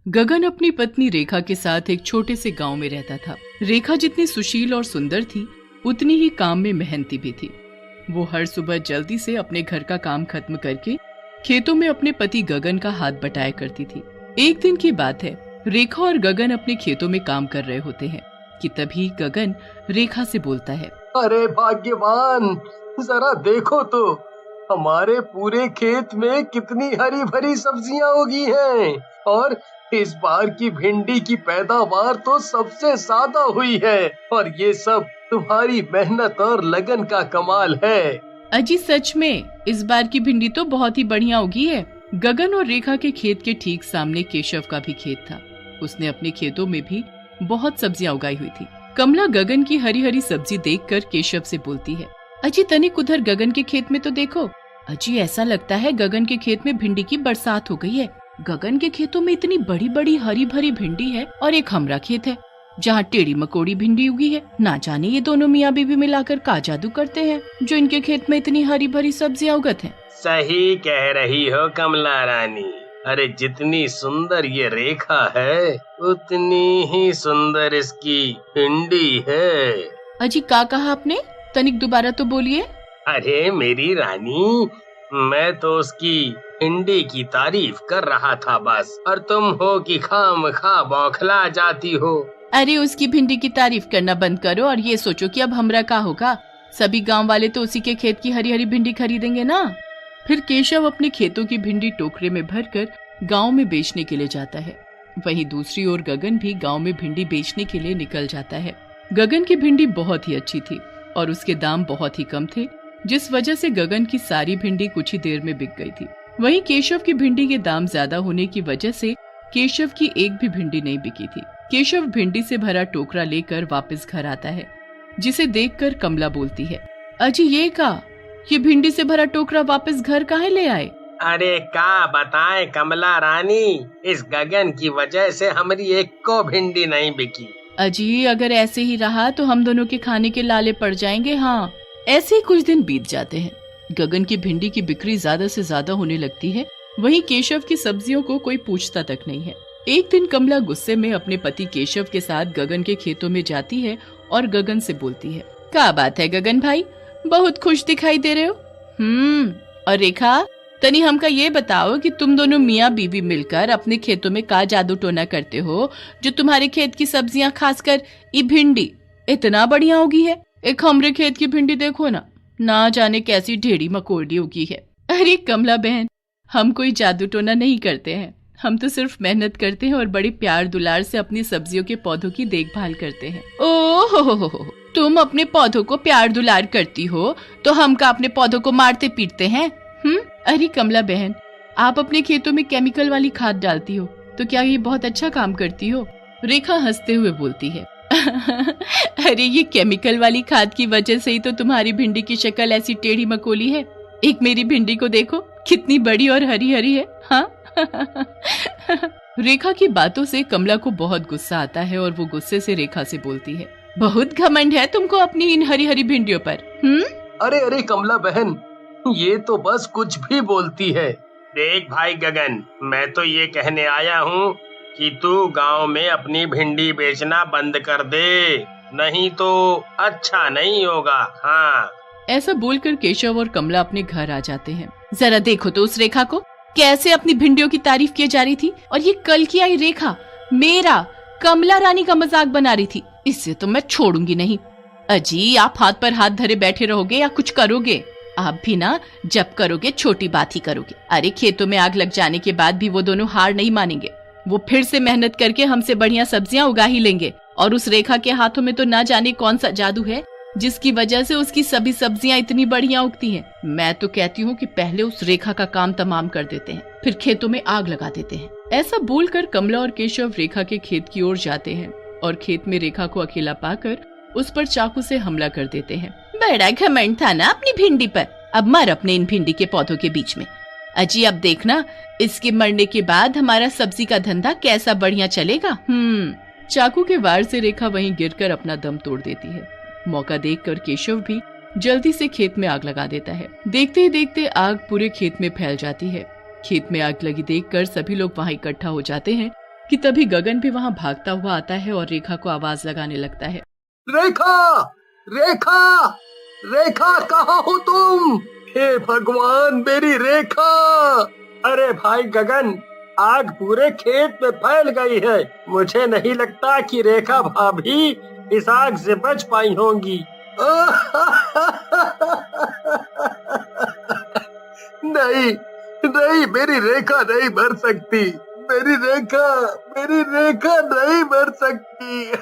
गगन अपनी पत्नी रेखा के साथ एक छोटे से गांव में रहता था। रेखा जितनी सुशील और सुंदर थी, उतनी ही काम में मेहनती भी थी। वो हर सुबह जल्दी से अपने घर का काम खत्म करके खेतों में अपने पति गगन का हाथ बटाया करती थी। एक दिन की बात है, रेखा और गगन अपने खेतों में काम कर रहे होते हैं कि तभी गगन रेखा से बोलता है, अरे भाग्यवान, जरा देखो तो हमारे पूरे खेत में कितनी हरी भरी सब्जियां उगी हैं और इस बार की भिंडी की पैदावार तो सबसे ज्यादा हुई है और ये सब तुम्हारी मेहनत और लगन का कमाल है। अजी सच में इस बार की भिंडी तो बहुत ही बढ़िया उगी है। गगन और रेखा के खेत के ठीक सामने केशव का भी खेत था। उसने अपने खेतों में भी बहुत सब्जियां उगाई हुई थी। कमला गगन की हरी हरी सब्जी देखकर केशव से बोलती है, अजी तनिक उधर गगन के खेत में तो देखो। अजी ऐसा लगता है गगन के खेत में भिंडी की बरसात हो गई है। गगन के खेतों में इतनी बड़ी बड़ी हरी भरी भिंडी है और एक हमारा खेत है जहाँ टेढ़ी मकोड़ी भिंडी उगी है। ना जाने ये दोनों मियाँ बीवी मिलाकर का जादू करते हैं जो इनके खेत में इतनी हरी भरी सब्जियां उगत हैं। सही कह रही हो कमला रानी। अरे जितनी सुंदर ये रेखा है उतनी ही सुंदर इसकी भिंडी है। अजी क्या कहा आपने? तनिक दोबारा तो बोलिए। अरे मेरी रानी, मैं तो उसकी भिंडी की तारीफ कर रहा था बस, और तुम हो कि खामखा बौखला जाती हो। अरे उसकी भिंडी की तारीफ करना बंद करो और ये सोचो कि अब हमरा क्या होगा। सभी गांव वाले तो उसी के खेत की हरी हरी भिंडी खरीदेंगे ना। फिर केशव अपने खेतों की भिंडी टोकरे में भरकर गांव में बेचने के लिए जाता है। वहीं दूसरी ओर गगन भी गांव में भिंडी बेचने के लिए निकल जाता है। गगन की भिंडी बहुत ही अच्छी थी और उसके दाम बहुत ही कम थे, जिस वजह से गगन की सारी भिंडी कुछ ही देर में बिक गई थी। वहीं केशव की भिंडी के दाम ज्यादा होने की वजह से केशव की एक भी भिंडी नहीं बिकी थी। केशव भिंडी से भरा टोकरा लेकर वापस घर आता है, जिसे देखकर कमला बोलती है, अजी ये भिंडी से भरा टोकरा वापस घर काहे ले आए? अरे का बताएं कमला रानी, इस गगन की वजह से हमारी एक को भिंडी नहीं बिकी। अजी अगर ऐसे ही रहा तो हम दोनों के खाने के लाले पड़ जाएंगे। हाँ, ऐसे ही कुछ दिन बीत जाते हैं। गगन की भिंडी की बिक्री ज्यादा से ज्यादा होने लगती है। वहीं केशव की सब्जियों को कोई पूछता तक नहीं है। एक दिन कमला गुस्से में अपने पति केशव के साथ गगन के खेतों में जाती है और गगन से बोलती है, क्या बात है गगन भाई, बहुत खुश दिखाई दे रहे हो। और रेखा, तनी हमका ये बताओ कि तुम दोनों मियाँ बीवी मिलकर अपने खेतों में का जादू टोना करते हो जो तुम्हारे खेत की सब्जियां, खासकर ये भिंडी इतना बढ़िया उगी है। एक हमरे खेत की भिंडी देखो ना जाने कैसी ढेड़ी मकोड़ी उगी है। अरे कमला बहन, हम कोई जादू टोना नहीं करते हैं। हम तो सिर्फ मेहनत करते हैं और बड़ी प्यार दुलार से अपनी सब्जियों के पौधों की देखभाल करते हैं। ओह, तुम अपने पौधों को प्यार दुलार करती हो तो हम का अपने पौधों को मारते पीटते हैं? अरे कमला बहन, आप अपने खेतों में केमिकल वाली खाद डालती हो तो क्या ये बहुत अच्छा काम करती हो? रेखा हंसते हुए बोलती है, अरे ये केमिकल वाली खाद की वजह से ही तो तुम्हारी भिंडी की शक्ल ऐसी टेढ़ी मकोली है। एक मेरी भिंडी को देखो, कितनी बड़ी और हरी हरी है। हाँ रेखा की बातों से कमला को बहुत गुस्सा आता है और वो गुस्से से रेखा से बोलती है, बहुत घमंड है तुमको अपनी इन हरी हरी भिंडियों पर। अरे कमला बहन, ये तो बस कुछ भी बोलती है। देख भाई गगन, मैं तो ये कहने आया हूँ कि तू गांव में अपनी भिंडी बेचना बंद कर दे, नहीं तो अच्छा नहीं होगा। हाँ, ऐसा बोलकर केशव और कमला अपने घर आ जाते हैं। जरा देखो तो उस रेखा को, कैसे अपनी भिंडियों की तारीफ किए जा रही थी और ये कल की आई रेखा मेरा कमला रानी का मजाक बना रही थी। इससे तो मैं छोड़ूंगी नहीं। अजी आप हाथ पर हाथ धरे बैठे रहोगे या कुछ करोगे? आप भी ना जब करोगे छोटी बात ही करोगे। अरे खेतों में आग लग जाने के बाद भी वो दोनों हार नहीं मानेंगे। वो फिर से मेहनत करके हमसे बढ़िया सब्जियां उगा ही लेंगे। और उस रेखा के हाथों में तो ना जाने कौन सा जादू है जिसकी वजह से उसकी सभी सब्जियां इतनी बढ़िया उगती हैं। मैं तो कहती हूँ कि पहले उस रेखा का काम तमाम कर देते हैं, फिर खेतों में आग लगा देते हैं। ऐसा बोलकर कमला और केशव रेखा के खेत की ओर जाते हैं और खेत में रेखा को अकेला पाकर उस पर चाकू से हमला कर देते हैं। बड़ा घमंड था ना अपनी भिंडी पर, अब मर अपने इन भिंडी के पौधों के बीच में। अजी अब देखना, इसके मरने के बाद हमारा सब्जी का धंधा कैसा बढ़िया चलेगा। चाकू के वार से रेखा वहीं गिरकर अपना दम तोड़ देती है। मौका देखकर केशव भी जल्दी से खेत में आग लगा देता है। देखते ही देखते आग पूरे खेत में फैल जाती है। खेत में आग लगी देखकर सभी लोग वहां इकट्ठा हो जाते हैं कि तभी गगन भी वहाँ भागता हुआ आता है और रेखा को आवाज लगाने लगता है। रेखा, रेखा, रेखा, कहाँ हो तुम? हे भगवान, मेरी रेखा! अरे भाई गगन, आग पूरे खेत में फैल गई है। मुझे नहीं लगता कि रेखा भाभी इस आग से बच पाई होंगी। नहीं, नहीं, मेरी रेखा नहीं मर सकती। मेरी रेखा नहीं मर सकती।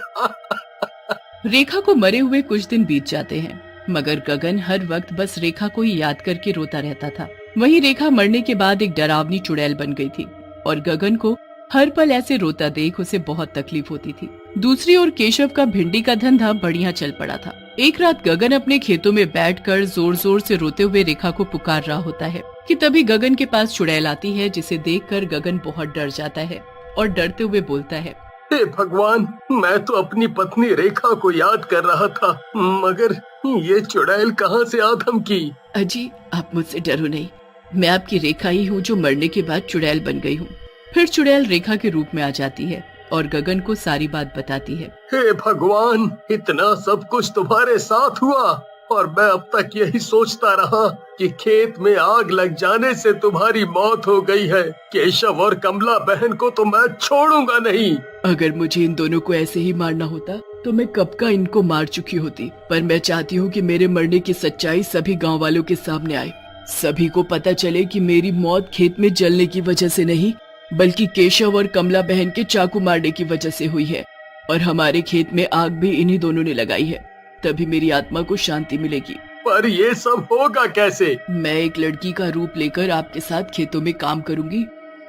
रेखा को मरे हुए कुछ दिन बीत जाते हैं, मगर गगन हर वक्त बस रेखा को ही याद करके रोता रहता था। वहीं रेखा मरने के बाद एक डरावनी चुड़ैल बन गई थी और गगन को हर पल ऐसे रोता देख उसे बहुत तकलीफ होती थी। दूसरी ओर केशव का भिंडी का धंधा बढ़िया चल पड़ा था। एक रात गगन अपने खेतों में बैठकर जोर जोर से रोते हुए रेखा को पुकार रहा होता है कि तभी गगन के पास चुड़ैल आती है, जिसे देखकर गगन बहुत डर जाता है और डरते हुए बोलता है, हे भगवान, मैं तो अपनी पत्नी रेखा को याद कर रहा था, मगर ये चुड़ैल कहाँ से आदम की? अजी, आप मुझसे डरो नहीं, मैं आपकी रेखा ही हूँ जो मरने के बाद चुड़ैल बन गई हूँ। फिर चुड़ैल रेखा के रूप में आ जाती है और गगन को सारी बात बताती है। हे भगवान, इतना सब कुछ तुम्हारे साथ हुआ और मैं अब तक यही सोचता रहा कि खेत में आग लग जाने से तुम्हारी मौत हो गई है। केशव और कमला बहन को तो मैं छोड़ूंगा नहीं। अगर मुझे इन दोनों को ऐसे ही मारना होता तो मैं कब का इनको मार चुकी होती, पर मैं चाहती हूँ कि मेरे मरने की सच्चाई सभी गाँव वालों के सामने आए। सभी को पता चले कि मेरी मौत खेत में जलने की वजह से नहीं, बल्कि केशव और कमला बहन के चाकू मारने की वजह से हुई है और हमारे खेत में आग भी इन्हीं दोनों ने लगाई है। तभी मेरी आत्मा को शांति मिलेगी। पर ये सब होगा कैसे? मैं एक लड़की का रूप लेकर आपके साथ खेतों में काम करूंगी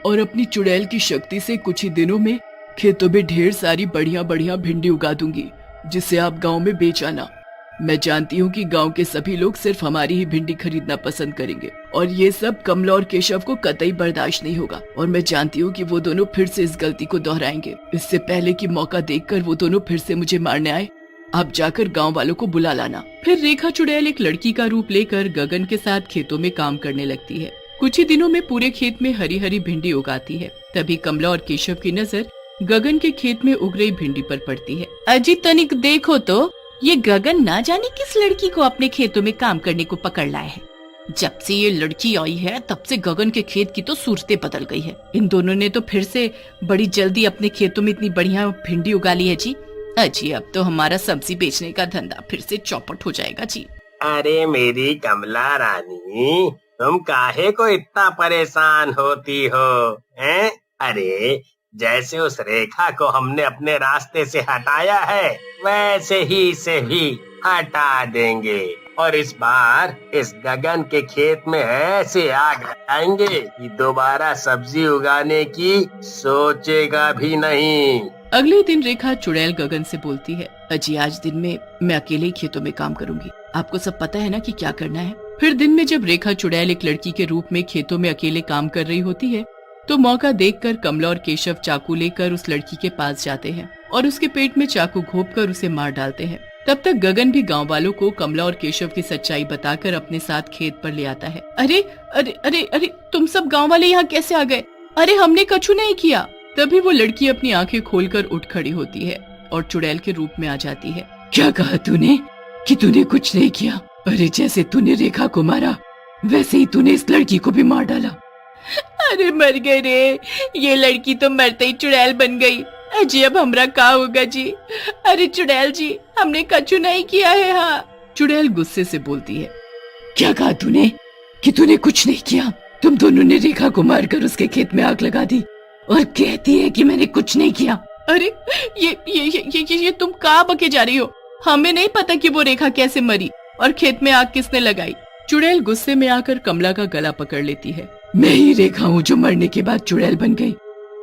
और अपनी चुड़ैल की शक्ति से कुछ ही दिनों में खेतों में ढेर सारी बढ़िया बढ़िया भिंडी उगा दूंगी, जिसे आप गांव में बेच आना। मैं जानती हूँ कि गांव के सभी लोग सिर्फ हमारी ही भिंडी खरीदना पसंद करेंगे और ये सब कमला और केशव को कतई बर्दाश्त नहीं होगा और मैं जानती हूँ कि वो दोनों फिर से इस गलती को दोहराएंगे। इससे पहले कि मौका देखकर वो दोनों फिर से मुझे मारने आए, आप जाकर गांव वालों को बुला लाना। फिर रेखा चुड़ैल एक लड़की का रूप लेकर गगन के साथ खेतों में काम करने लगती है। कुछ ही दिनों में पूरे खेत में हरी हरी भिंडी उगाती है। तभी कमला और केशव की नजर गगन के खेत में उग रही भिंडी पर पड़ती है। अजी तनिक देखो तो, ये गगन ना जाने किस लड़की को अपने खेतों में काम करने को पकड़ लाया है। जब से ये लड़की आई है तब से गगन के खेत की तो सूरतें बदल गई है। इन दोनों ने तो फिर से बड़ी जल्दी अपने खेतों में इतनी बढ़िया भिंडी उगा ली है जी। अजी, अब तो हमारा सब्जी बेचने का धंधा फिर से चौपट हो जाएगा जी। अरे मेरी कमला रानी, तुम काहे को इतना परेशान होती हो? हैं? अरे जैसे उस रेखा को हमने अपने रास्ते से हटाया है, वैसे ही इसे भी हटा देंगे और इस बार इस गगन के खेत में ऐसे आग लगाएंगे कि दोबारा सब्जी उगाने की सोचेगा भी नहीं। अगले दिन रेखा चुड़ैल गगन से बोलती है, अजी आज दिन में मैं अकेले ही खेतों में काम करूंगी, आपको सब पता है ना कि क्या करना है। फिर दिन में जब रेखा चुड़ैल एक लड़की के रूप में खेतों में अकेले काम कर रही होती है तो मौका देखकर कमला और केशव चाकू लेकर उस लड़की के पास जाते हैं और उसके पेट में चाकू घोंपकर उसे मार डालते हैं। तब तक गगन भी गांव वालों को कमला और केशव की सच्चाई बताकर अपने साथ खेत पर ले आता है। अरे अरे अरे अरे, तुम सब गांव वाले यहाँ कैसे आ गए? अरे हमने कछु नहीं किया। तभी वो लड़की अपनी आंखें खोलकर उठ खड़ी होती है और चुड़ैल के रूप में आ जाती है। क्या कहा तूने कि तूने कुछ नहीं किया? अरे जैसे तूने रेखा को मारा वैसे ही तूने इस लड़की को भी मार डाला। अरे मर गए रे, ये लड़की तो मरते ही चुड़ैल बन गई। अजी अब हमरा क्या होगा जी? अरे चुड़ैल जी, हमने कछु नहीं किया है। हाँ, चुड़ैल गुस्से से बोलती है। क्या कहा तूने कि तूने कुछ नहीं किया? तुम दोनों ने रेखा को मारकर उसके खेत में आग लगा दी और कहती है कि मैंने कुछ नहीं किया। अरे ये तुम कहाँ बके जा रही हो? हमें नहीं पता कि वो रेखा कैसे मरी और खेत में आग किसने लगाई। चुड़ैल गुस्से में आकर कमला का गला पकड़ लेती है। मैं ही रेखा हूँ जो मरने के बाद चुड़ैल बन गई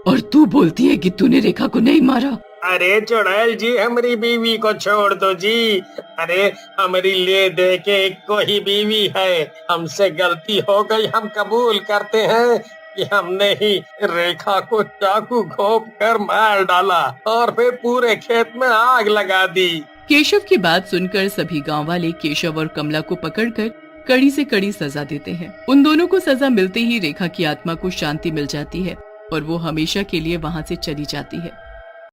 और तू बोलती है कि तूने रेखा को नहीं मारा। अरे चुड़ैल जी, हमारी बीवी को छोड़ दो जी। अरे हमारी ले दे के को ही बीवी है, हमसे गलती हो गई। हम कबूल करते हैं कि हमने ही रेखा को चाकू घोंप कर मार डाला और फिर पूरे खेत में आग लगा दी। केशव की बात सुनकर सभी गांव वाले केशव और कमला को पकड़कर कड़ी से कड़ी सजा देते हैं। उन दोनों को सजा मिलते ही रेखा की आत्मा को शांति मिल जाती है और वो हमेशा के लिए वहां से चली जाती है।